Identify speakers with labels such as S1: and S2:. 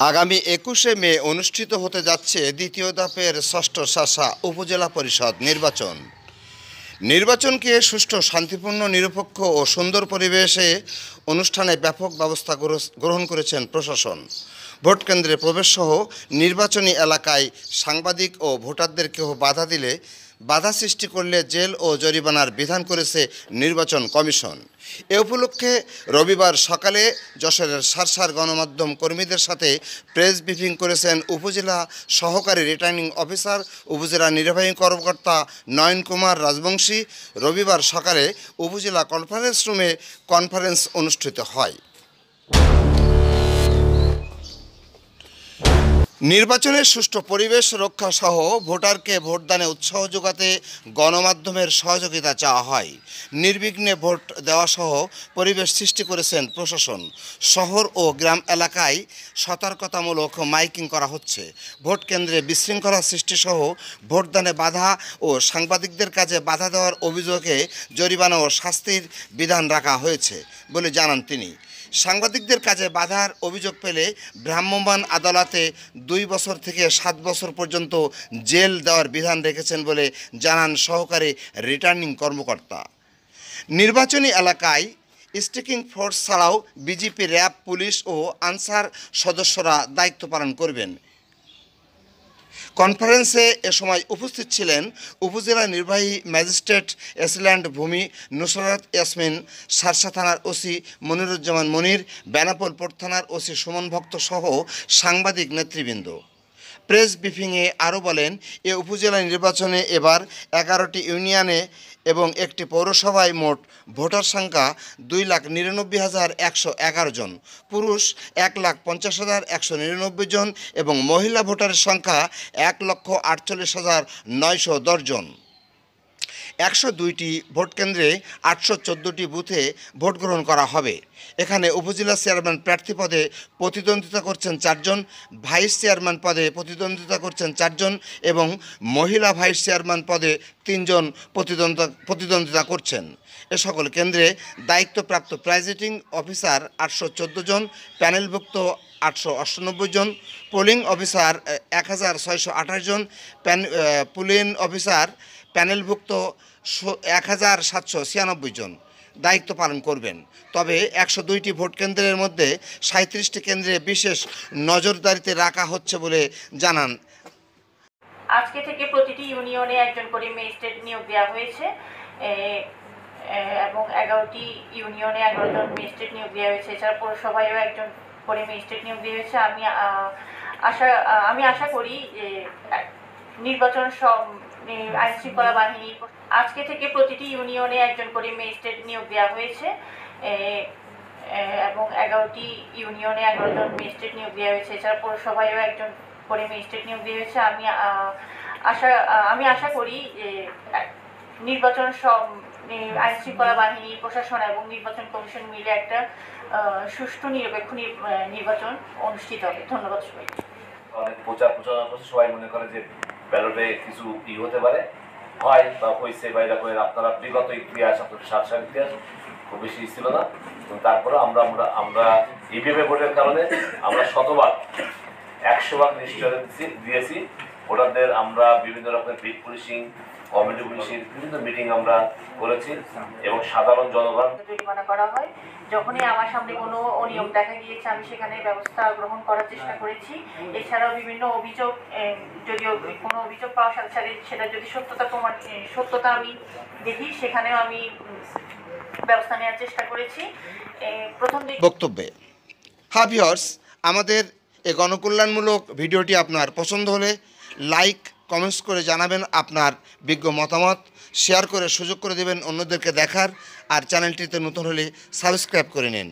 S1: আগামী ২১শে মে অনুষ্ঠিত হতে যাচ্ছে দ্বিতীয় ধাপের ষষ্ঠ শাসা উপজেলা পরিষদ নির্বাচন। নির্বাচনকে সুষ্ঠু, শান্তিপূর্ণ, নিরপেক্ষ ও সুন্দর পরিবেশে অনুষ্ঠানে ব্যাপক ব্যবস্থা গ্রহণ করেছেন প্রশাসন। ভোট কেন্দ্রে প্রবেশসহ নির্বাচনী এলাকায় সাংবাদিক ও ভোটারদের কেউ বাধা সৃষ্টি করলে জেল ও জরিমানার বিধান করেছে নির্বাচন কমিশন। এ উপলক্ষে রবিবার সকালে যশোরের সারসার গণমাধ্যম কর্মীদের সাথে প্রেস ব্রিফিং করেছেন উপজেলা সহকারী রিটার্নিং অফিসার, উপজেলা নির্বাহী কর্মকর্তা নয়ন কুমার রাজবংশী। রবিবার সকালে উপজেলা কনফারেন্স রুমে কনফারেন্স অনুষ্ঠিত হয়। নির্বাচনের সুষ্ঠু পরিবেশ রক্ষা সহ ভোটারকে ভোটদানে উৎসাহ যোগাতে গণমাধ্যমের সহযোগিতা চাওয়া হয়। নির্বিঘ্নে ভোট দেওয়া সহ পরিবেশ সৃষ্টি করেছেন প্রশাসন। শহর ও গ্রাম এলাকায় সতর্কতামূলক মাইকিং করা হচ্ছে। ভোট কেন্দ্রে বিশৃঙ্খলা সৃষ্টি সহ ভোটদানে বাধা ও সাংবাদিকদের কাজে বাধা দেওয়ার অভিযোগে জরিমানা ও শাস্তির বিধান রাখা হয়েছে বলে জানান তিনি। সাংবাদিকদের কাজে বাধার অভিযোগ পেলে ভ্রাম্যমাণ আদালতে 2 বছর থেকে 7 বছর পর্যন্ত জেল দেওয়ার বিধান রেখেছেন বলে জানান সহকারী রিটার্নিং কর্মকর্তা। নির্বাচনী এলাকায় স্ট্রাইকিং ফোর্স ছাড়াও বিজিপি, র্যাব, পুলিশ ও আনসার সদস্যরা দায়িত্ব পালন করবেন। কনফারেন্সে এ সময় উপস্থিত ছিলেন উপজেলা নির্বাহী ম্যাজিস্ট্রেট অ্যাসিস্ট্যান্ট ভূমি নুসরাত ইয়াসমিন, সারসা থানার ওসি মনিরুজ্জামান মনির, বেনাপোল পোর্ট থানার ওসি সুমন ভক্ত সহ সাংবাদিক নেতৃবৃন্দ। প্রেস ব্রিফিংয়ে আরও বলেন, এ উপজেলা নির্বাচনে এবার 11টি ইউনিয়নে এবং একটি পৌরসভায় মোট ভোটার সংখ্যা 2,99,111 জন, পুরুষ 1,50,199 জন এবং মহিলা ভোটারের সংখ্যা 1,48,910 জন। 102টি ভোট কেন্দ্রে 814টি বুথে ভোট গ্রহণ করা হবে। এখানে উপজেলা চেয়ারম্যান প্রার্থী পদে প্রতিদ্বন্দ্বিতা করছেন 4 জন, ভাইস চেয়ারম্যান পদে প্রতিদ্বন্দ্বিতা করছেন 4 জন এবং মহিলা ভাইস চেয়ারম্যান পদে 3 জন প্রতিদ্বন্দ্বিতা করছেন। এ সকল কেন্দ্রে দায়িত্বপ্রাপ্ত প্রাইজিডিং অফিসার 814 জন, প্যানেলভুক্ত 898 জন, পোলিং অফিসার 1628 জন, পোলিং অফিসার প্যানেলভুক্ত 1796 জন দায়িত্ব পালন করবেন। তবে 102টি ভোট কেন্দ্রের মধ্যে 37টি কেন্দ্রে বিশেষ নজরদারিতে রাখা হচ্ছে বলে জানান।
S2: আজকে থেকে প্রতিটি ইউনিয়নে একজন করে ম্যাজিস্ট্রেট নিয়োগ দেওয়া হয়েছে এবং 11টি ইউনিয়নে 11 জন ম্যাজিস্ট্রেট নিয়োগ দেওয়া হয়েছে। এছাড়া পৌরসভায়ও একজন করে ম্যাজিস্ট্রেট নিয়োগ দেওয়া হয়েছে। আমি আশা করি যে নির্বাচন আইন শৃঙ্খলা বাহিনী আজকে থেকে প্রতিটি ইউনিয়নে একজন করে ম্যাজিস্ট্রেট নিয়োগ দেওয়া হয়েছে এবং 11টি ইউনিয়নে 11 জন ম্যাজিস্ট্রেট নিয়োগ দেওয়া হয়েছে। এছাড়া পৌরসভায়ও একজন করে ম্যাজিস্ট্রেট নিয়োগ দেওয়া হয়েছে। আমি আশা করি যে নির্বাচন আইন শৃঙ্খলা বাহিনী, প্রশাসন এবং নির্বাচন কমিশন মিলে একটা সুষ্ঠু নিরপেক্ষ নির্বাচন অনুষ্ঠিত হবে। ধন্যবাদ সবাইকে।
S3: অনেক প্রচারণা করছে, সবাই মনে করে যে ব্যালটে কিছু হতে পারে, হয় বা হয়েছে বা এরকম। আপনারা বিগত ইতিহাস, আপনাদের সারসার ইতিহাস খুব বেশি ছিল না, কিন্তু তারপরে আমরা ইভিএমে ভোটের কারণে আমরা 100% নিশ্চয়তা দিয়েছি ভোটারদের। আমরা বিভিন্ন রকমের বিট পুলিশিং, কমিউনিটি পুলিশিং, বিভিন্ন মিটিং আমরা করেছি এবং সাধারণ জনগণ
S2: জরিমানা করা হয়। যখনই আমার সামনে কোনো অনিয়ম দেখা গিয়েছে আমি সেখানে ব্যবস্থা গ্রহণ করার চেষ্টা করেছি। এছাড়াও বিভিন্ন অভিযোগ, যদিও কোনো অভিযোগ পাওয়ার সাথে সাথে সেটা যদি সত্যতা আমি দেখি, সেখানেও আমি ব্যবস্থা নেওয়ার চেষ্টা করেছি। প্রথম
S1: বক্তব্যে ভিউয়ার্স, আমাদের এই গণকল্যাণমূলক ভিডিওটি আপনার পছন্দ হলে লাইক, কমেন্টস করে জানাবেন আপনার বিজ্ঞ মতামত, শেয়ার করে সুযোগ করে দেবেন অন্যদেরকে দেখার। আর চ্যানেলটিতে নতুন হলে সাবস্ক্রাইব করে নিন।